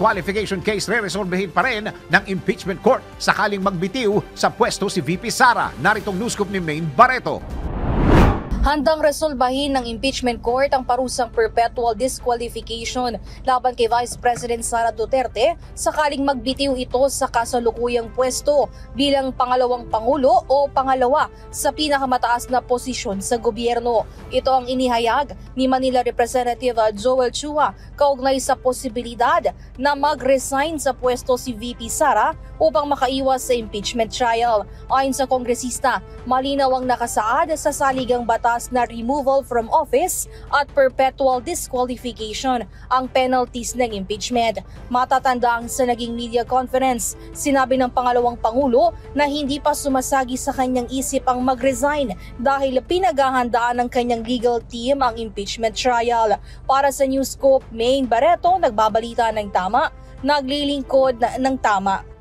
disqualification case re-resolvehin pa rin ng impeachment court sakaling magbitiw sa pwesto si VP Sara. Naritong news scoop ni Maine Barreto. Handang resolbahin ng impeachment court ang parusang perpetual disqualification laban kay Vice President Sara Duterte sakaling magbitiw ito sa kasalukuyang pwesto bilang pangalawang pangulo o pangalawa sa pinakamataas na posisyon sa gobyerno. Ito ang inihayag ni Manila Representative Joel Chua kaugnay sa posibilidad na mag-resign sa pwesto si VP Sara upang makaiwas sa impeachment trial. Ayon sa kongresista, malinaw ang nakasaad sa saligang batas na removal from office at perpetual disqualification ang penalties ng impeachment. Matatandang sa naging media conference, sinabi ng pangalawang pangulo na hindi pa sumasagi sa kanyang isip ang mag-resign dahil pinaghahandaan ng kanyang legal team ang impeachment trial. Para sa News Scoop, Maine Barreto, nagbabalita ng tama, naglilingkod ng tama.